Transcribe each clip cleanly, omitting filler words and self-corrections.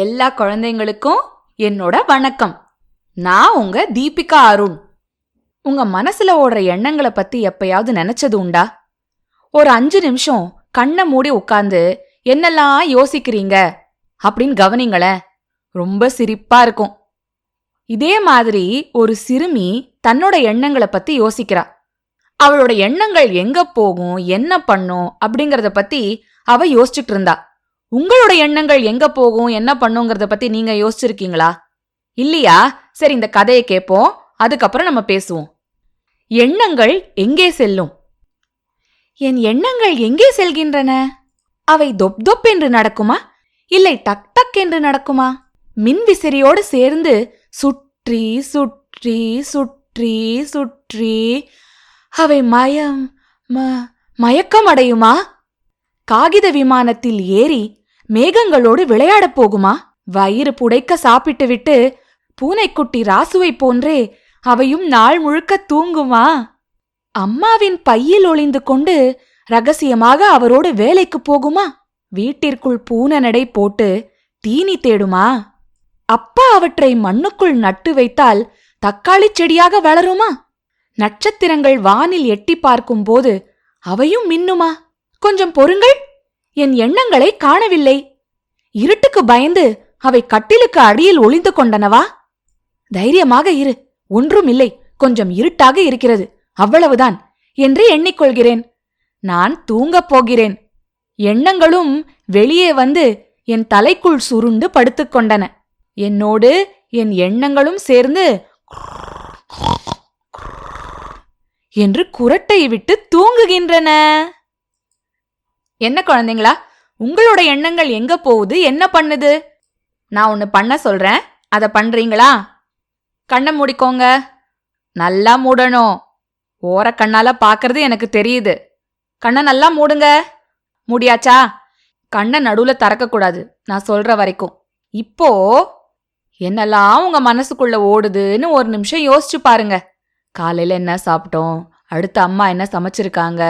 எல்லா குழந்தைங்களுக்கும் என்னோட வணக்கம். நான் உங்க தீபிகா அருண். உங்க மனசுல ஓடுற எண்ணங்களை பத்தி எப்பயாவது நினைச்சது உண்டா? ஒரு 5 நிமிஷம் கண்ணை மூடி உட்கார்ந்து என்னெல்லாம் யோசிக்கிறீங்க அப்படின்னு கவனிங்களேன். ரொம்ப சிரிப்பா இருக்கும். இதே மாதிரி ஒரு சிறுமி தன்னோட எண்ணங்களை பத்தி யோசிக்கிறா. அவளோட எண்ணங்கள் எங்க போகும், என்ன பண்ணும் அப்படிங்கறத பத்தி அவ யோசிச்சுட்டு இருந்தா. உங்களோட எண்ணங்கள் எங்க போகும், என்ன பண்ணுங்கிறத பத்தி நீங்க யோசிச்சிருக்கீங்களா? இல்லையா? சரி, இந்த கதையை கேட்போம், அதுக்கப்புறம் நம்ம பேசுவோம். எண்ணங்கள் எங்கே செல்லும்? என் எண்ணங்கள் எங்கே செல்கின்றன? அவை தொப் தொப் என்று நடக்குமா, இல்லை டக் டக் என்று நடக்குமா? மின்விசிறியோடு சேர்ந்து சுற்றி சுற்றி சுற்றி சுற்றி அவை மயக்கம் அடையுமா? காகித விமானத்தில் ஏறி மேகங்களோடு விளையாடப் போகுமா? வயிறு புடைக்க சாப்பிட்டு விட்டு பூனைக்குட்டி ராசுவை போன்றே அவையும் நாள் முழுக்க தூங்குமா? அம்மாவின் பையில் ஒளிந்து கொண்டு ரகசியமாக அவரோடு வேலைக்கு போகுமா? வீட்டிற்குள் பூனை நடை போட்டு தீனி தேடுமா? அப்பா அவற்றை மண்ணுக்குள் நட்டு வைத்தால் தக்காளி செடியாக வளருமா? நட்சத்திரங்கள் வானில் எட்டி பார்க்கும் போது அவையும் மின்னுமா? கொஞ்சம் பொறுங்கள், என் எண்ணங்களை காணவில்லை. இருட்டுக்கு பயந்து அவை கட்டிலுக்கு அடியில் ஒளிந்து கொண்டனவா? தைரியமாக இரு, ஒன்றுமில்லை, கொஞ்சம் இருட்டாக இருக்கிறது, அவ்வளவுதான் என்று எண்ணிக்கொள்கிறேன். நான் தூங்கப் போகிறேன். எண்ணங்களும் வெளியே வந்து என் தலைக்குள் சுருண்டு படுத்துக்கொண்டன. என்னோடு என் எண்ணங்களும் சேர்ந்து என்று குரட்டை விட்டு தூங்குகின்றன. என்ன குழந்தைங்களா, உங்களோட எண்ணங்கள் எங்க போகுது, என்ன பண்ணுது? நான் ஒன்னு பண்ண சொல்றேன், அத பண்றீங்களா? கண்ணை மூடிக்கோங்க. நல்லா மூடணும். ஓர கண்ணால பாக்குறது எனக்கு தெரியுது. கண்ணை நல்லா மூடுங்க. மூடியாச்சா? கண்ணை நடுவுல திறக்க கூடாது, நான் சொல்ற வரைக்கும். இப்போ என்னெல்லாம் உங்க மனசுக்குள்ள ஓடுதுன்னு ஒரு நிமிஷம் யோசிச்சு பாருங்க. காலையில என்ன சாப்பிட்டோம், அடுத்து அம்மா என்ன சமைச்சிருக்காங்க,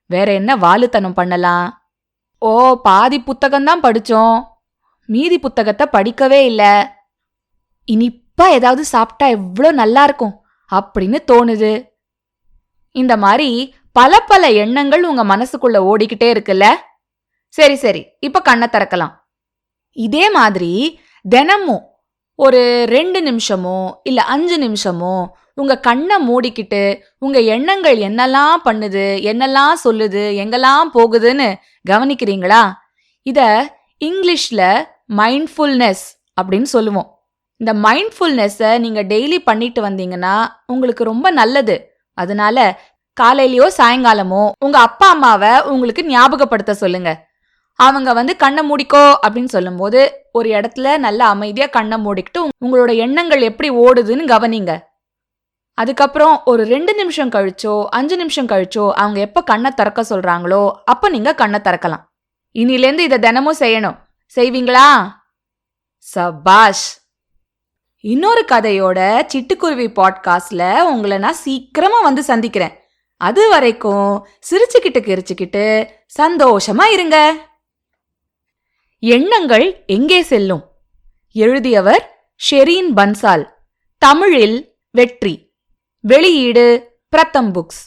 வேற என்ன வாலுத்தனம் பண்ணலாம்? ஓ, பாதி புத்தகம்தான் படிச்சோம், மீதி புத்தகத்தை படிக்கவே இல்லை. இனிப்பா ஏதாவது சாப்பிட்டா எவ்வளோ நல்லா இருக்கும் அப்படின்னு தோணுது. இந்த மாதிரி பல பல எண்ணங்கள் உங்க மனசுக்குள்ள ஓடிக்கிட்டே இருக்குல்ல? சரி சரி, இப்ப கண்ணை திறக்கலாம். இதே மாதிரி தினமும் ஒரு 2 நிமிஷமோ இல்ல 5 நிமிஷமோ உங்க கண்ணை மூடிக்கிட்டு உங்க எண்ணங்கள் என்னெல்லாம் பண்ணுது, என்னெல்லாம் சொல்லுது, எங்கெல்லாம் போகுதுன்னு கவனிக்கிறீங்களா? இத இங்கிலீஷ்ல மைண்ட்ஃபுல்னஸ் அப்படின்னு சொல்லுவோம். இந்த மைண்ட்ஃபுல்னஸை நீங்க டெய்லி பண்ணிட்டு வந்தீங்கன்னா உங்களுக்கு ரொம்ப நல்லது. அதனால காலையிலயோ சாயங்காலமோ உங்க அப்பா அம்மாவை உங்களுக்கு ஞாபகப்படுத்த சொல்லுங்க. அவங்க கண்ணை மூடிக்கோ அப்படின்னு சொல்லும்போது ஒரு இடத்துல நல்ல அமைதியா கண்ணை மூடிக்கிட்டு உங்களோட எண்ணங்கள் எப்படி ஓடுதுன்னு கவனிங்க. அதுக்கப்புறம் ஒரு 2 நிமிஷம் கழிச்சோ 5 நிமிஷம் கழிச்சோ அவங்க எப்ப கண்ணை திறக்க சொல்றாங்களோ அப்ப நீங்க கண்ணை திறக்கலாம். இனிலேருந்து இதை தினமும் செய்யணும். செய்வீங்களா? சபாஷ். இன்னொரு கதையோட சிட்டுக்குருவி பாட்காஸ்ட்ல உங்களை நான் சீக்கிரமா சந்திக்கிறேன். அது வரைக்கும் சிரிச்சுக்கிட்டு கிரிச்சுக்கிட்டு சந்தோஷமா இருங்க. எண்ணங்கள் எங்கே செல்லும்? எழுதியவர் ஷெரீன் பன்சால். தமிழில் வெற்றி. வெளியீடு பிரதம் புக்ஸ்.